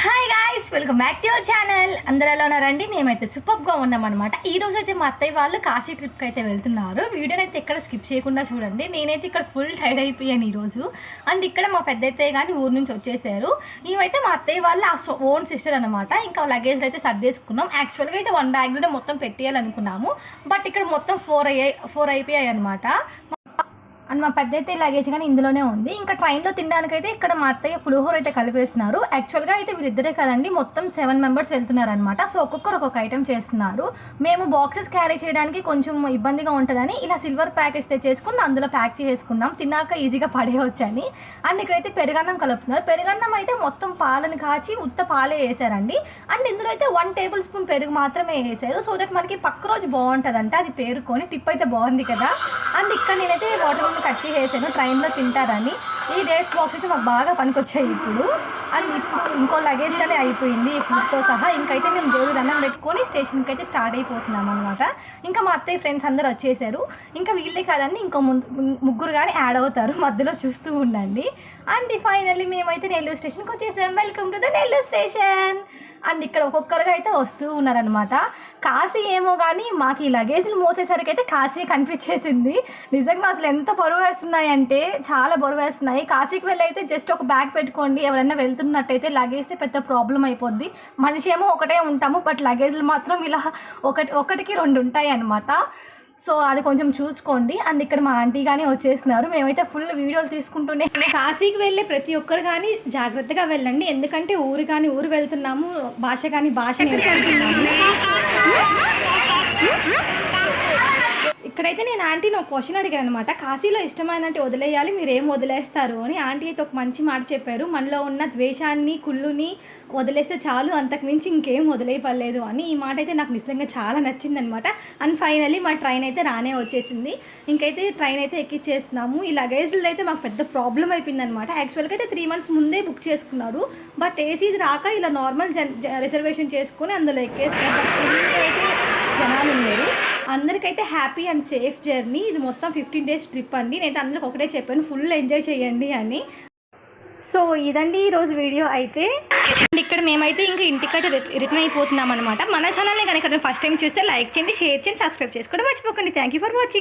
Hi guys, welcome back to your channel. అందరూ ఎలా ఉన్నారండి? మేమైతే సూపర్గా ఉన్నామన్నమాట. ఈ రోజు అయితే మా అత్తయ్య వాళ్ళు కాశీ ట్రిప్కి అయితే వెళ్తున్నారు. వీడియోని అయితే ఎక్కడ స్కిప్ చేయకుండా చూడండి. నేనైతే ఇక్కడ ఫుల్ టైర్డ్ అయిపోయాను ఈరోజు. అండ్ ఇక్కడ మా పెద్ద అత్తయ్య కానీ ఊరు నుంచి వచ్చేసారు. ఇవైతే మా అత్తయ్య వాళ్ళు ఆ ఓన్ సిస్టర్ అనమాట. ఇంకా లగేజ్ అయితే సర్దేసుకున్నాం. యాక్చువల్గా అయితే 1 బ్యాగ్లోనే మొత్తం పెట్టేయాలనుకున్నాము. బట్ ఇక్కడ మొత్తం 4 అయిపోయాయి అనమాట. అండ్ మా పెద్ద అయితే లగేజ్ కానీ ఇందులోనే ఉంది. ఇంకా ట్రైన్లో తినడానికైతే ఇక్కడ మా అత్తయ్య పులిహోర అయితే కలిపేస్తున్నారు. యాక్చువల్గా అయితే వీళ్ళిద్దరే కదండి, మొత్తం 7 మెంబర్స్ వెళ్తున్నారనమాట. సో ఒక్కొక్కరు ఒక్కొక్క ఐటమ్ చేస్తున్నారు. మేము బాక్సెస్ క్యారీ చేయడానికి కొంచెం ఇబ్బందిగా ఉంటుందని ఇలా సిల్వర్ ప్యాకెట్స్ తెచ్చేసుకుని అందులో ప్యాక్ చేసుకున్నాం, తిన్నాక ఈజీగా పడేయవచ్చని. అండ్ ఇక్కడైతే పెరుగన్నం కలుపుతున్నారు. పెరుగన్నం అయితే మొత్తం పాలను కాచి ఉత్త పాలే వేసారండి. అండ్ ఇందులో అయితే 1 టేబుల్ స్పూన్ పెరుగు మాత్రమే వేసారు. సో దట్ మనకి పక్క రోజు బాగుంటుందంట. అది పేరుకొని టిప్ అయితే బాగుంది కదా. అండ్ ఇక్కడ నేనైతే వాటర్ కట్ చేసేసాను ట్రైన్లో తింటారని. ఈ డేట్స్ బాక్స్ అయితే మాకు బాగా పనికొచ్చాయి ఇప్పుడు. అండ్ ఇప్పుడు ఇంకో లగేజ్ కానీ అయిపోయింది ఫుడ్తో సహా. ఇంకైతే మేము దేవుడి దండం పెట్టుకొని స్టేషన్కి అయితే స్టార్ట్ అయిపోతున్నాం అనమాట. ఇంకా మా అత్తయ్య ఫ్రెండ్స్ అందరూ వచ్చేసారు. ఇంకా వీళ్ళే కాదండి, ఇంకో ముగ్గురు కానీ యాడ్ అవుతారు, మధ్యలో చూస్తూ ఉండండి. అండ్ ఫైనల్లీ మేమైతే నెల్లూరు స్టేషన్కి వచ్చేసాం. Welcome to the Nellore station. And ఇక్కడ ఒక్కొక్కరుగా అయితే వస్తూ ఉన్నారనమాట. కాశీ ఏమో కానీ మాకు ఈ లగేజ్లు మోసేసరికి అయితే కాశీ కనిపించేసింది. నిజంగా అసలు ఎంత బరువు వేస్తున్నాయంటే చాలా బరువు వేస్తున్నాయి. కాశీకి వెళ్ళి అయితే జస్ట్ ఒక బ్యాగ్ పెట్టుకోండి, ఎవరైనా వెళ్తున్నట్టయితే లగేజ్ పెద్ద ప్రాబ్లం అయిపోద్ది. మనిషి ఏమో ఒకటే ఉంటాము, బట్ లగేజ్లు మాత్రం ఇలా ఒకటికి 2 ఉంటాయి అనమాట. సో అది కొంచెం చూసుకోండి. అండ్ ఇక్కడ మా ఆంటీ కానీ వచ్చేస్తున్నారు. మేమైతే ఫుల్ వీడియోలు తీసుకుంటూనే. కాశీకి వెళ్ళే ప్రతి ఒక్కరు కానీ జాగ్రత్తగా వెళ్ళండి, ఎందుకంటే ఊరు వెళ్తున్నాము, భాష కానీ భాష నేర్చుకుంటున్నాము. ఇక్కడైతే నేను ఆంటీని ఒక క్వశ్చన్ అడిగాను అనమాట. కాశీలో ఇష్టమైనట్టు వదిలేయాలి, మీరు ఏం వదిలేస్తారు అని. ఆంటీ అయితే ఒక మంచి మాట చెప్పారు. మనలో ఉన్న ద్వేషాన్ని కుళ్ళుని వదిలేస్తే చాలు, అంతకుమించి ఇంకేం వదిలేయపడలేదు అని. ఈ మాట అయితే నాకు నిజంగా చాలా నచ్చిందనమాట. అండ్ ఫైనల్లీ మా ట్రైన్ అయితే రానే వచ్చేసింది. ఇంకైతే ట్రైన్ అయితే ఎక్కిచ్చేస్తున్నాము. ఈ లగేజ్లు అయితే మాకు పెద్ద ప్రాబ్లం అయిపోయిందనమాట. యాక్చువల్గా అయితే 3 months ముందే బుక్ చేసుకున్నారు. బట్ ఏసీది రాక ఇలా నార్మల్ రిజర్వేషన్ చేసుకొని అందులో ఎక్కేస్తున్నారు. అయితే జనాలు ఉన్నారు. అందరికైతే హ్యాపీ అండ్ సేఫ్ జర్నీ. ఇది మొత్తం 15 days ట్రిప్ అండి. నేనైతే అందరికి ఒకటే చెప్పాను, ఫుల్ ఎంజాయ్ చేయండి అని. సో ఇదండి ఈరోజు వీడియో అయితే. ఇక్కడ మేమైతే ఇంకా ఇంటికైతే రిటర్న్ అయిపోతున్నాం అనమాట. మన ఛానల్ని కనుక ఫస్ట్ టైం చూస్తే లైక్ చేయండి, షేర్ చేయండి, సబ్స్క్రైబ్ చేసుకోవడం మర్చిపోకండి. Thank you for watching.